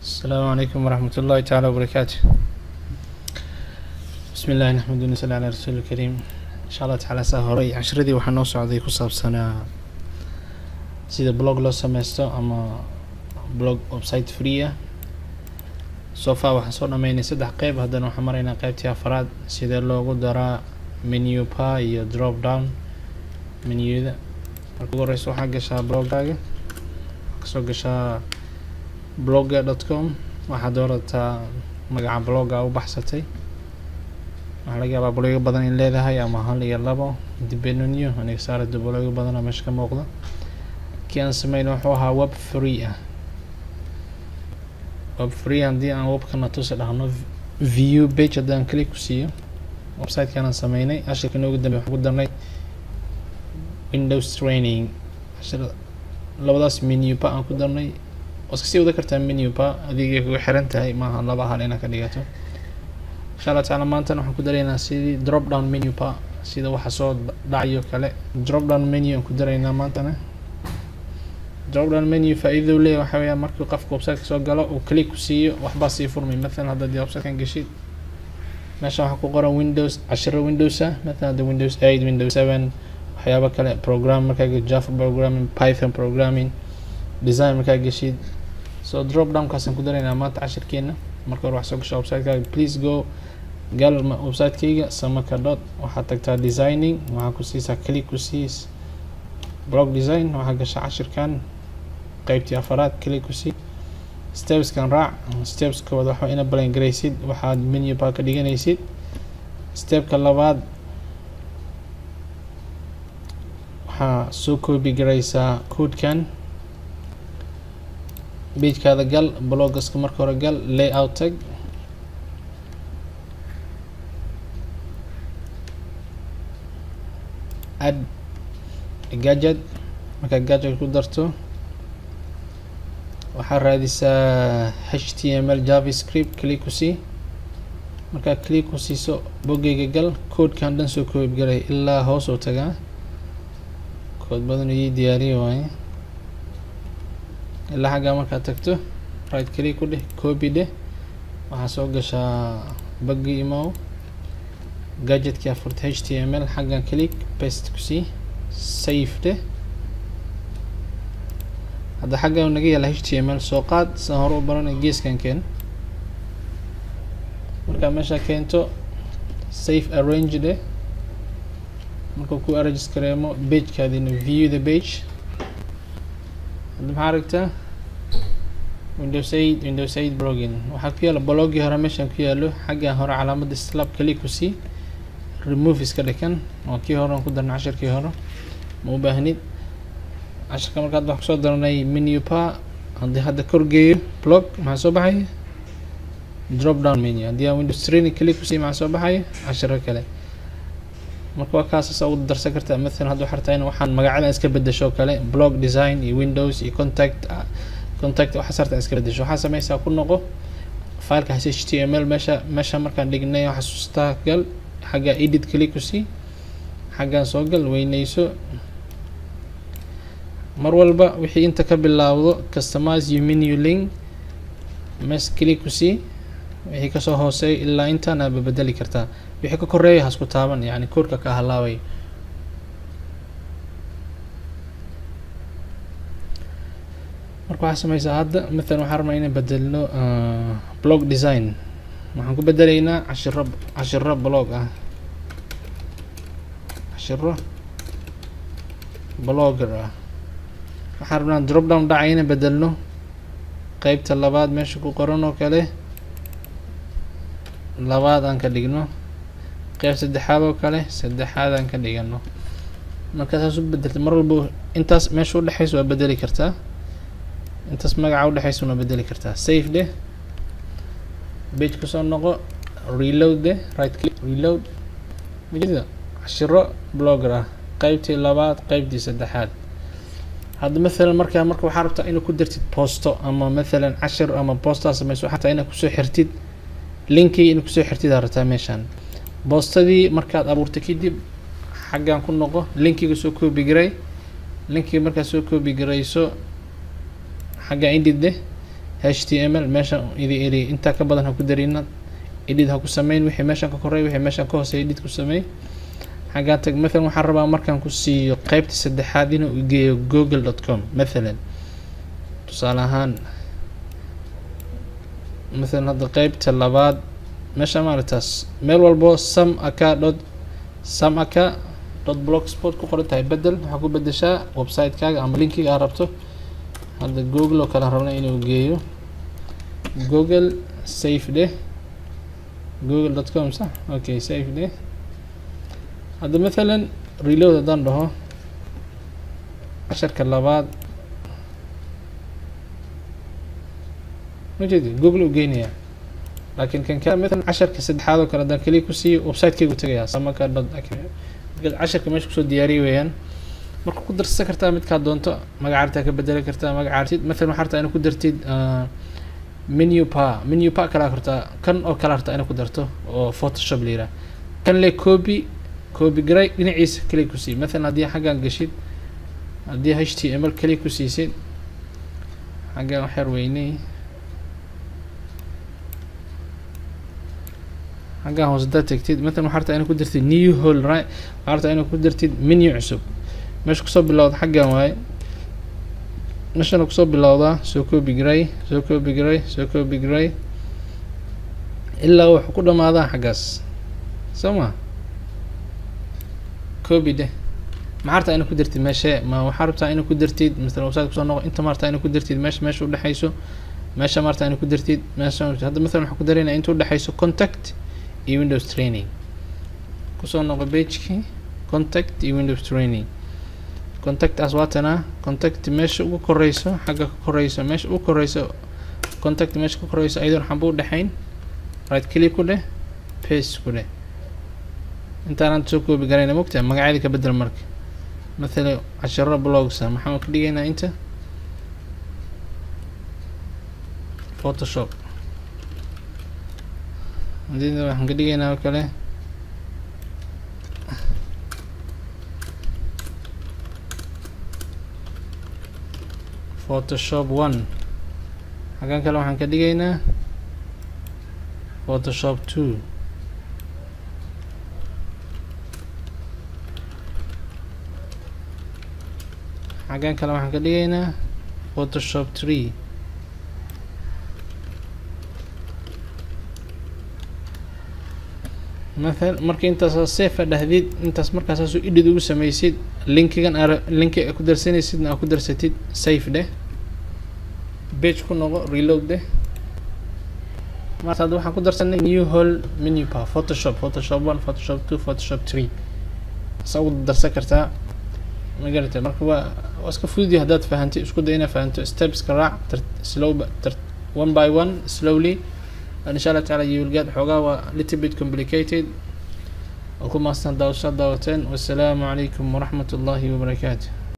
السلام عليكم ورحمة الله تعالى وبركاته. بسم الله نحمد ونصلي على رسول الكريم. إن شاء الله تعالى سهري عشردي waxaa noo socday ku saabsanaa sida blog loo sameysto ama blog website free ah. So far waxaan soo dhameynay saddex qayb, haddana waxaan maraynaa qaybtii afraad sida loogu daraa menu bar iyo drop down menuda. Marka ugu horeysa waxaa gashaa blogaaga, kasoo gashaa blogger.com, waxaad doorataa magaca blogga u baxsatay. waxaa laga yaabaa blogyo badan in leedahay ama hal iyo labo depend on you. aniga saarada blogyo badan oo meesha ka muuqda. kii aan sameynay wuxuu ahaa web free ah. web free haddii aan webkana tusi dhahno view page haddaan click ku siiyo website-kan aan sameynay. ashirka noogu dambe waxaan ku darnay Windows training, labadaas menu bar aan ku darnay. waad kasii wada kartaa menu bar, adigay kugu xiran tahay, maaha laba hal inaad ka dhigato. insha allah tacaala maantana waxaan ku daraynaa sidii drop down menu bar, sida waxa soo dhacayo kale. drop down menu aan ku daraynaa maantana. drop down menu faa'iido uu leeyahay waxaa weeyaan markii qofka website-ka soo galo uu click ku siiyo waxbaa sii furmay. mathalan haddaad website-kan gashid meesha waxaa ku qoran Windows, cashiro Windows ah, mathalan hadda Windows 8, Windows 7, waxyaabo kale, program markaa Java programming, Python programming, design markaa gashid. so drop down kaasaan ku daraynaa maanta cashirkeena. marka hore waxaa soo gashaa website-kaaga, please go gal website-kayga samaka dot, waxaad tagtaa designing, waxaa ku siisaa click ku siis blog design, waxaa gashaa cashirkan qaybtii afaraad, click ku sii stepskan raac. steps koowaad waxaa ina balan garaysid waxaad menu bar ka dhiganaysid. stepka labaad waxaa soo copy garaysaa codekan, pagekaada gal, bloggaska marka hore gal, layout tag, add gadget. markaa gadget ku darto waxaa raadisaa html javascript, click ku sii. markaa click ku siiso boggeyga gal, codekan dhan soo copy garay ilaa hoos oo tagaa. code badan ii diyaariye waaye. ilaa xaggaa markaad tagto right click ku dheh, copy dheh, waxaa soo gashaa baggi imow, gadgetkii afurta html xaggan click paste ku sii, save dheh. hadda xagga naga yaala html soo qaad, saan hore u baranay geeskan keen. markaa meesha keento save arrange dheh. markuu ku arrange kareemo pagekaadina view the page. hadda maxaa aragtaa Windows 8, Windows 8 blogging, waxaa ku yaala bloggii hore meeshan ku yaalo xagga hore calaamadda slab click ku sii, remove iska dhakan. waa kii hore aan ku darnay cashirkii hore, ma u baahnid. cashirka markaad wax kusoo daranay menu bar, haddii hadda korgeeyo blog maxaa soo baxaya drop down menu. haddii aan Windows training click ku sii maxaa soo baxaya cashiro kale. marka waa kaasas ugu darsan kartaa. mathalan hadda waxaa rabtaa in waxaan magacadan iska bedesho kale, blog design iyo Windows iyo contact waxaa sarta iska bedesho. waxaa sameysaa ku noqo fileka html meesha markaan dhignay xasuustaa gal, xagga edit click ku sii, xaggan soo gal, weyneyso. mar walba wixii inta ka bilaawdo customize your menu link, mes click ku sii, wixii kasoo hooseeyo ilaa intaan aad bedeli kartaa. wixii ka koreeya hasku taaban, yani koodka ka halaaway. marka waxaa sameysaa hadda mathalan waxaan rabnaa inaan bedelno blog design. waxaan ku bedelaynaa cashiro blog ah, cashiro blogger ah. waxaan rabnaa drop down dhacay inaan bedelno qaybta labaad meesha ku qoran oo kale, labaad aan ka dhigno. qayb saddexaad oo kale, saddexaad aan ka dhigano. marka saas u bedelta mar walba intaas meesha u dhexeyso waa bedeli kartaa, intaas magaca u dhexeyso waa bedeli kartaa. save dheh, page ku soo noqo, reload dheh, right click reload. majida cashiro blogger ah, qaybtii labaad, qaybtii saddexaad. hadda mathalan marka waxaa rabtaa inaad ku dartid posto ama mathalan cashir ama posta sameyso, waxaa rabtaa inaad kusoo xirtid linkii, inaad kusoo xirtid aad rabtaa meeshaan. boostadii markaad abuurtay kadib xaggan ku noqo, linkiga soo copy garay. linkiga markaad soo copy garayso xagga edit dheh, html meesha idi intaa ka badan ha ku darina edit ha ku sameyn wixii meeshan ka koreey wixii meeshan ka hooseeya edit ku sameey xagaa tag مثلا waxaan rabaa markaan ku siiyo qaybta saddexaad inuu geeyo google.com مثلا tusaale ahaan مثلا hadda qaybta labaad meesha maarataas meel walbo samaka.blogspot ku qoran tahay bedel waxa ku bedeshaa website kaaga ama linkiga aad rabto hadda google oo kala rabna inuu geeyo google save de google.com صح okay save de هذا مثلا reload هذان له 10 كلابات موجود جوجل وجينيا لكن كان مثلا 10 كسد هذا كلا دان كليك وسي ويب سايت كيغو تغيا سمكا دوت اكي 10 كمش كسو دياري ويان marka ku darsan kartaa mid ka doonto magacaarta ka bedeli kartaa magacaartid مثلا waxa rabtaa inaad ku dartid menu pa kala kartaa kan oo kala rabtaa inaad ku darto oo photoshop leeyahay kan le copy gray dhinaciisa kaliya ku sii مثلا hadii xagan gashid hadii html kaliya ku siisid xagan wax yar weynay xagan hoos tagtid مثلا waxa rabtaa inaad ku dartid new whole right waxa rabtaa inaad ku dartid menu cusub meesha ku soo bilowda xagan waay meesha ku soo bilowda soo copy gray ilaa wuxuu ku dhamaadaa xagaas sama copy de ma harta inuu ku dartid meesha ma waxa rabtaa inuu ku dartid مثلا website ku soo noqo inta marta inuu ku dartid meesha u dhaxayso meesha marta inuu ku dartid meesha hadda مثلا waxa ku dareynaa inta u dhaxayso contact iyo windows training ku soo noqo page-ki contact iyo windows training contact aswatana contact meesha ugu koreyso xagga ka koreyso meesha ugu koreyso contact meesha ku koreyso ayadoo xambu u dhaxayn right click ku leh paste ku leh intaan soo koobi garayna mogtaa magaceeda ka bedel marka مثلا 10 blogs maxaan ka dhigaynaa inta photoshop hadii waxaan ka dhigaynaa kale photoshop 1 xagan kale waxaan ka dhigaynaa photoshop 2 xagan kale waxaan ka dhigaynaa photoshop 3 مثلا markii intaas save dhahdid intaas markaas soo edit ugu sameysid linkigan linki ku darsanaysidna ku darsatid save de page ku noqo reload de marka waxaan ku darsanay new whole menu pa photoshop 1 photoshop 2 photoshop 3 soo darsan kartaa magarata marka waa iska fudud hadaad fahantay isku day inaad fahanto steps ka raac one by one slowly and inshallah ta'ala you will get xogaa little bit complicated وكما استنى داوشات داوتين والسلام عليكم ورحمة الله وبركاته.